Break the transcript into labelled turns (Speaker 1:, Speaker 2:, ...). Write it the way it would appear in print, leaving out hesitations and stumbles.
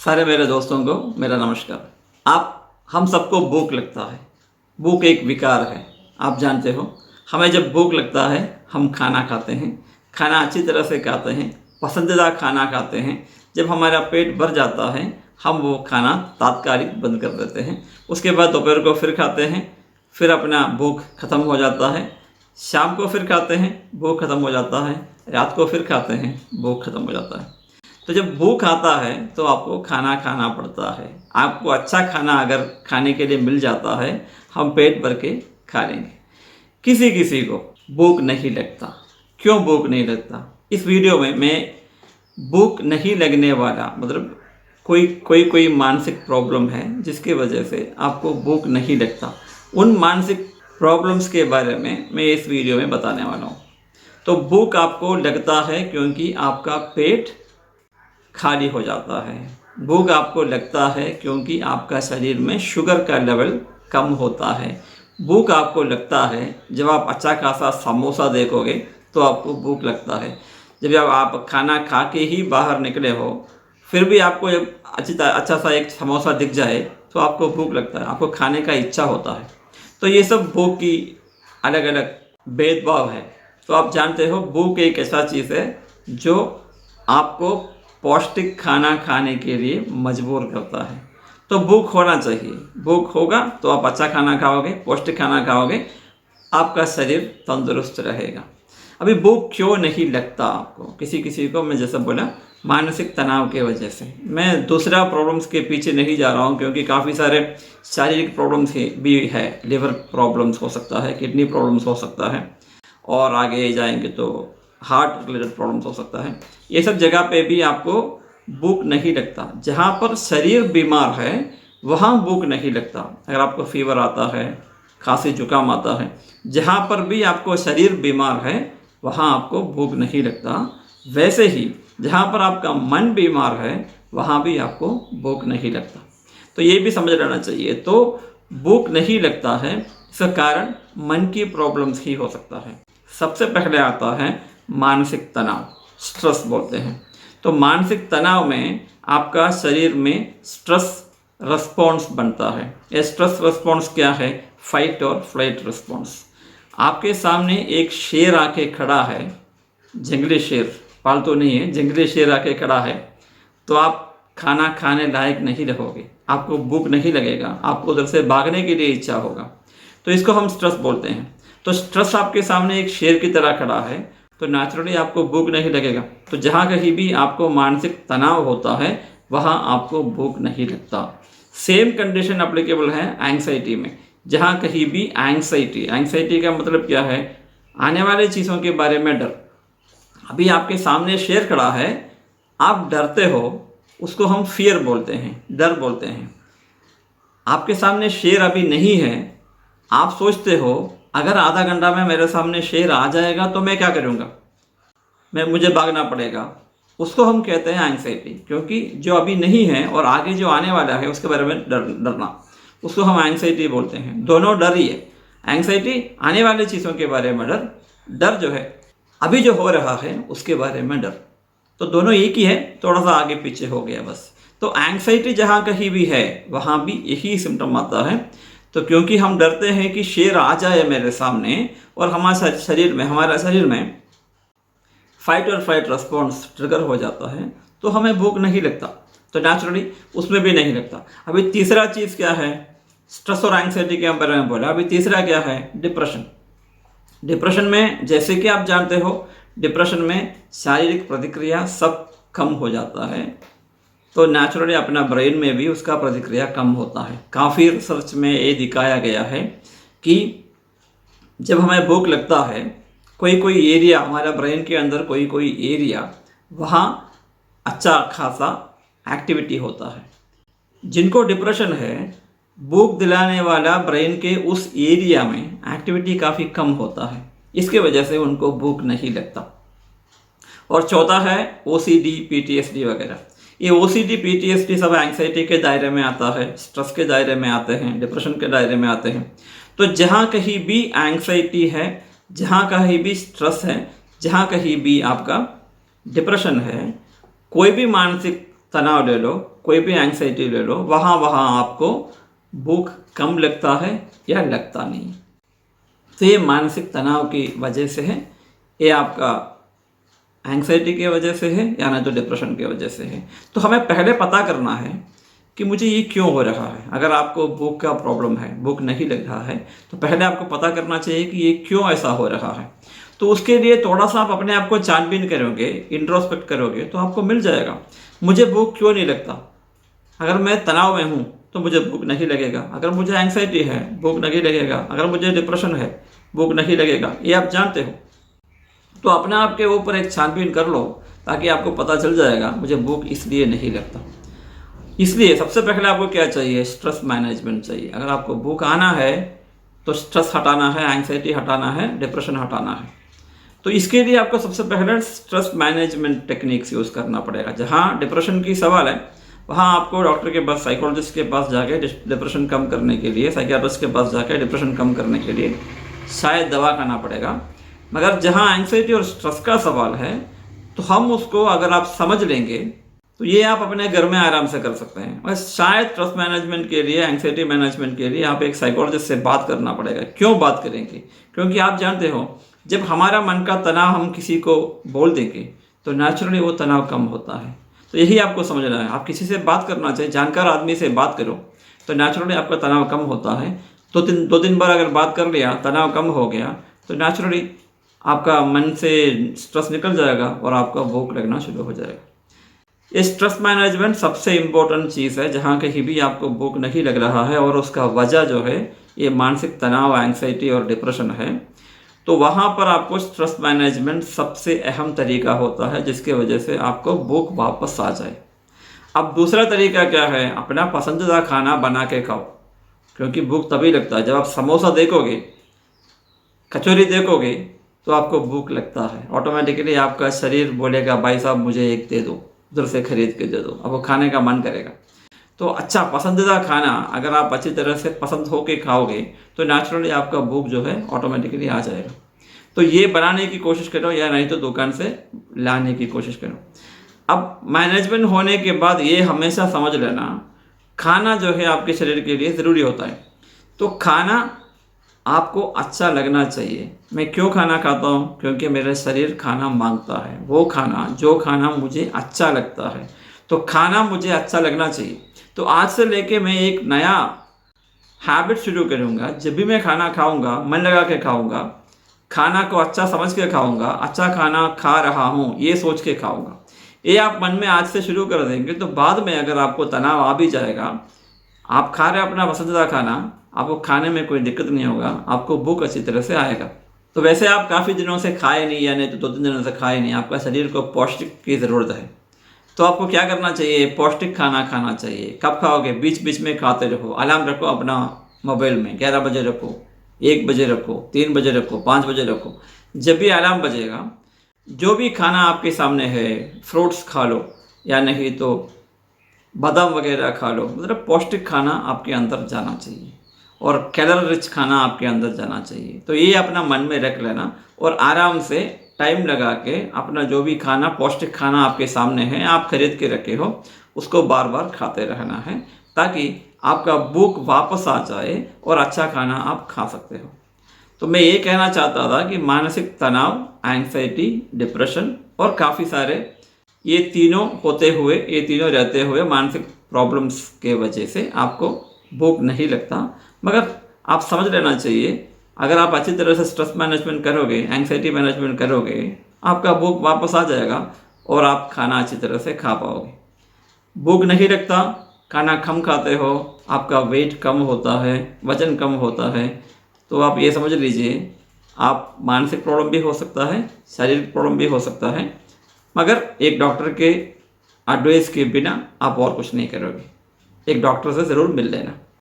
Speaker 1: सारे मेरे दोस्तों को मेरा नमस्कार। हम सबको भूख लगता है। भूख एक विकार है, आप जानते हो। हमें जब भूख लगता है हम खाना खाते हैं, खाना अच्छी तरह से खाते हैं, पसंदीदा खाना खाते हैं। जब हमारा पेट भर जाता है हम वो खाना तात्कालिक बंद कर देते हैं। उसके बाद दोपहर को फिर खाते हैं, फिर अपना भूख ख़त्म हो जाता है। शाम को फिर खाते हैं, भूख ख़त्म हो जाता है। रात को फिर खाते हैं, भूख ख़त्म हो जाता है। तो जब भूख आता है तो आपको खाना खाना पड़ता है। आपको अच्छा खाना अगर खाने के लिए मिल जाता है हम पेट भर के खा लेंगे। किसी किसी को भूख नहीं लगता। क्यों भूख नहीं लगता? इस वीडियो में मैं भूख नहीं लगने वाला मतलब कोई मानसिक प्रॉब्लम है जिसकी वजह से आपको भूख नहीं लगता, उन मानसिक प्रॉब्लम्स के बारे में मैं इस वीडियो में बताने वाला हूँ। तो भूख आपको लगता है क्योंकि आपका पेट खाली हो जाता है। भूख आपको लगता है क्योंकि आपका शरीर में शुगर का लेवल कम होता है। भूख आपको लगता है जब आप अच्छा खासा समोसा देखोगे तो आपको भूख लगता है। जब आप खाना खा के ही बाहर निकले हो फिर भी आपको जब अच्छा सा एक समोसा दिख जाए तो आपको भूख लगता है, आपको खाने का इच्छा होता है। तो ये सब भूख की अलग अलग भेदभाव है। तो आप जानते हो भूख एक ऐसा चीज़ है जो आपको पौष्टिक खाना खाने के लिए मजबूर करता है। तो भूख होना चाहिए। भूख होगा तो आप अच्छा खाना खाओगे, पौष्टिक खाना खाओगे, आपका शरीर तंदुरुस्त रहेगा। अभी भूख क्यों नहीं लगता आपको? किसी किसी को मैं जैसा बोला मानसिक तनाव के वजह से। मैं दूसरा प्रॉब्लम्स के पीछे नहीं जा रहा हूँ क्योंकि काफ़ी सारे शारीरिक प्रॉब्लम्स भी है। लिवर प्रॉब्लम्स हो सकता है, किडनी प्रॉब्लम्स हो सकता है, और आगे जाएंगे तो हार्ट रिलेटेड प्रॉब्लम्स हो सकता है। ये सब जगह पे भी आपको भूख नहीं लगता। जहाँ पर शरीर बीमार है वहाँ भूख नहीं लगता। अगर आपको फीवर आता है, खांसी जुकाम आता है, जहाँ पर भी आपको शरीर बीमार है वहाँ आपको भूख नहीं लगता। वैसे ही जहाँ पर आपका मन बीमार है वहाँ भी आपको भूख नहीं लगता। तो ये भी समझ लेना चाहिए। तो भूख नहीं लगता है इसका कारण मन की प्रॉब्लम्स ही हो सकता है। सबसे पहले आता है मानसिक तनाव, स्ट्रेस बोलते हैं। तो मानसिक तनाव में आपका शरीर में स्ट्रेस रिस्पॉन्स बनता है। ये स्ट्रेस रिस्पॉन्स क्या है? फाइट और फ्लाइट रिस्पॉन्स। आपके सामने एक शेर आके खड़ा है, जंगली शेर, पालतू नहीं है, जंगली शेर आके खड़ा है, तो आप खाना खाने लायक नहीं रहोगे, आपको भूख नहीं लगेगा, आपको उधर से भागने के लिए इच्छा होगा। तो इसको हम स्ट्रेस बोलते हैं। तो स्ट्रेस आपके सामने एक शेर की तरह खड़ा है तो नेचुरली आपको भूख नहीं लगेगा। तो जहाँ कहीं भी आपको मानसिक तनाव होता है वहाँ आपको भूख नहीं लगता। सेम कंडीशन एप्लीकेबल है एंग्जाइटी में। जहाँ कहीं भी एंग्जाइटी का मतलब क्या है? आने वाली चीज़ों के बारे में डर। अभी आपके सामने शेर खड़ा है, आप डरते हो, उसको हम फियर बोलते हैं, डर बोलते हैं। आपके सामने शेर अभी नहीं है, आप सोचते हो अगर आधा घंटा में मेरे सामने शेर आ जाएगा तो मैं क्या करूँगा, मुझे भागना पड़ेगा। उसको हम कहते हैं एंग्जाइटी। क्योंकि जो अभी नहीं है और आगे जो आने वाला है उसके बारे में डरना, उसको हम एंग्जाइटी बोलते हैं। दोनों डर ही है। एंग्जाइटी आने वाली चीज़ों के बारे में डर जो है अभी जो हो रहा है उसके बारे में डर। तो दोनों एक ही है, थोड़ा सा आगे पीछे हो गया बस। तो एंग्जाइटी जहाँ कहीं भी है वहाँ भी यही सिम्टम आता है। तो क्योंकि हम डरते हैं कि शेर आ जाए मेरे सामने और हमारे शरीर में फाइट और फ्लाइट रिस्पॉन्स ट्रिगर हो जाता है तो हमें भूख नहीं लगता। तो नेचुरली उसमें भी नहीं लगता। अभी तीसरा चीज़ क्या है? स्ट्रेस और एंग्जाइटी के बारे में बोला। अभी तीसरा क्या है? डिप्रेशन। डिप्रेशन में जैसे कि आप जानते हो डिप्रेशन में शारीरिक प्रतिक्रिया सब कम हो जाता है। तो नेचुरली अपना ब्रेन में भी उसका प्रतिक्रिया कम होता है। काफ़ी रिसर्च में ये दिखाया गया है कि जब हमें भूख लगता है कोई एरिया हमारा ब्रेन के अंदर कोई एरिया वहाँ अच्छा खासा एक्टिविटी होता है। जिनको डिप्रेशन है भूख दिलाने वाला ब्रेन के उस एरिया में एक्टिविटी काफ़ी कम होता है, इसके वजह से उनको भूख नहीं लगता। और चौथा है OCD PTSD वगैरह। ये OCD PTSD सब एंग्जाइटी के दायरे में आता है, स्ट्रेस के दायरे में आते हैं, डिप्रेशन के दायरे में आते हैं। तो जहाँ कहीं भी एंग्जाइटी है, जहाँ कहीं भी स्ट्रेस है, जहाँ कहीं भी आपका डिप्रेशन है, कोई भी मानसिक तनाव ले लो, कोई भी एंग्जाइटी ले लो, वहाँ वहाँ आपको भूख कम लगता है या लगता नहीं। तो ये मानसिक तनाव की वजह से है, ये आपका एंग्जाइटी की वजह से है या नहीं तो डिप्रेशन की वजह से है। तो हमें पहले पता करना है कि मुझे ये क्यों हो रहा है। अगर आपको भूख का प्रॉब्लम है, भूख नहीं लग रहा है, तो पहले आपको पता करना चाहिए कि ये क्यों ऐसा हो रहा है। तो उसके लिए थोड़ा सा आप अपने आप को छानबीन करोगे, इंट्रोस्पेक्ट करोगे, तो आपको मिल जाएगा मुझे भूख क्यों नहीं लगता। अगर मैं तनाव में हूँ तो मुझे भूख नहीं लगेगा, अगर मुझे एंग्जाइटी है भूख नहीं लगेगा, अगर मुझे डिप्रेशन है भूख नहीं लगेगा, ये आप जानते हो। तो अपने आप के ऊपर एक छानबीन कर लो ताकि आपको पता चल जाएगा मुझे भूख इसलिए नहीं लगता। इसलिए सबसे पहले आपको क्या चाहिए, स्ट्रेस मैनेजमेंट चाहिए। अगर आपको भूख आना है तो स्ट्रेस हटाना है, एंग्जाइटी हटाना है, डिप्रेशन हटाना है। तो इसके लिए आपको सबसे पहले स्ट्रेस मैनेजमेंट टेक्निक्स यूज़ करना पड़ेगा। जहाँ डिप्रेशन की सवाल है वहाँ आपको डॉक्टर के पास, साइकोलॉजिस्ट के पास जाके डिप्रेशन कम करने के लिए, साइकियाट्रिस्ट के पास जाके डिप्रेशन कम करने के लिए शायद दवा खाना पड़ेगा। मगर जहाँ एंग्जाइटी और स्ट्रेस का सवाल है तो हम उसको अगर आप समझ लेंगे तो ये आप अपने घर में आराम से कर सकते हैं। बस शायद स्ट्रेस मैनेजमेंट के लिए, एंग्जाइटी मैनेजमेंट के लिए आप एक साइकोलॉजिस्ट से बात करना पड़ेगा। क्यों बात करेंगे? क्योंकि आप जानते हो जब हमारा मन का तनाव हम किसी को बोल देंगे तो नेचुरली वो तनाव कम होता है। तो यही आपको समझना है। आप किसी से बात करना चाहिए, जानकार आदमी से बात करो तो नेचुरली आपका तनाव कम होता है। दो तीन बार अगर बात कर लिया, तनाव कम हो गया तो नेचुरली आपका मन से स्ट्रेस निकल जाएगा और आपका भूख लगना शुरू हो जाएगा। ये स्ट्रेस मैनेजमेंट सबसे इम्पोर्टेंट चीज़ है। जहाँ कहीं भी आपको भूख नहीं लग रहा है और उसका वजह जो है ये मानसिक तनाव, एंग्जाइटी और डिप्रेशन है, तो वहाँ पर आपको स्ट्रेस मैनेजमेंट सबसे अहम तरीका होता है जिसके वजह से आपको भूख वापस आ जाए। अब दूसरा तरीका क्या है, अपना पसंदीदा खाना बना के खाओ, क्योंकि भूख तभी लगता है जब आप समोसा देखोगे, कचौरी देखोगे तो आपको भूख लगता है। ऑटोमेटिकली आपका शरीर बोलेगा भाई साहब मुझे एक दे दो, उधर से खरीद के दे दो, अब वो खाने का मन करेगा। तो अच्छा पसंदीदा खाना अगर आप अच्छी तरह से पसंद होके खाओगे तो नेचुरली आपका भूख जो है ऑटोमेटिकली आ जाएगा। तो ये बनाने की कोशिश करो या नहीं तो दुकान से लाने की कोशिश करो। अब मैनेजमेंट होने के बाद ये हमेशा समझ लेना, खाना जो है आपके शरीर के लिए ज़रूरी होता है। तो खाना आपको अच्छा लगना चाहिए। मैं क्यों खाना खाता हूँ? क्योंकि मेरा शरीर खाना मांगता है। वो खाना, जो खाना मुझे अच्छा लगता है, तो खाना मुझे अच्छा लगना चाहिए। तो आज से लेके मैं एक नया हैबिट शुरू करूँगा। जब भी मैं खाना खाऊँगा मन लगा के खाऊँगा, खाना को अच्छा समझ के खाऊँगा, अच्छा खाना खा रहा हूँ ये सोच के खाऊँगा। ये आप मन में आज से शुरू कर देंगे तो बाद में अगर आपको तनाव आ भी जाएगा, आप खा रहे अपना पसंदीदा खाना, आपको खाने में कोई दिक्कत नहीं होगा, आपको भूख अच्छी तरह से आएगा। तो वैसे आप काफ़ी दिनों से खाए नहीं या नहीं तो 2-3 दिनों से खाए नहीं, आपका शरीर को पौष्टिक की ज़रूरत है। तो आपको क्या करना चाहिए, पौष्टिक खाना खाना चाहिए। कब खाओगे? बीच बीच में खाते रहो। अलार्म रखो अपना मोबाइल में, 11 बजे रखो, 1 बजे रखो, 3 बजे रखो, 5 बजे रखो। जब भी अलार्म बजेगा, जो भी खाना आपके सामने है, फ्रूट्स खा लो या नहीं तो बादाम वगैरह खा लो। मतलब पौष्टिक खाना आपके अंदर जाना चाहिए और कैलोरी रिच खाना आपके अंदर जाना चाहिए। तो ये अपना मन में रख लेना और आराम से टाइम लगा के अपना जो भी खाना, पौष्टिक खाना आपके सामने है, आप खरीद के रखे हो, उसको बार बार खाते रहना है ताकि आपका भूख वापस आ जाए और अच्छा खाना आप खा सकते हो। तो मैं ये कहना चाहता था कि मानसिक तनाव, एंग्जाइटी, डिप्रेशन और काफ़ी सारे ये तीनों होते हुए, ये तीनों रहते हुए मानसिक प्रॉब्लम्स के वजह से आपको भूख नहीं लगता। मगर आप समझ लेना चाहिए, अगर आप अच्छी तरह से स्ट्रेस मैनेजमेंट करोगे, एंग्जाइटी मैनेजमेंट करोगे, आपका भूख वापस आ जाएगा और आप खाना अच्छी तरह से खा पाओगे। भूख नहीं लगता, खाना कम खाते हो, आपका वेट कम होता है, वज़न कम होता है, तो आप ये समझ लीजिए आप मानसिक प्रॉब्लम भी हो सकता है, शारीरिक प्रॉब्लम भी हो सकता है, मगर एक डॉक्टर के एडवाइस के बिना आप और कुछ नहीं करोगे। एक डॉक्टर से ज़रूर मिल लेना।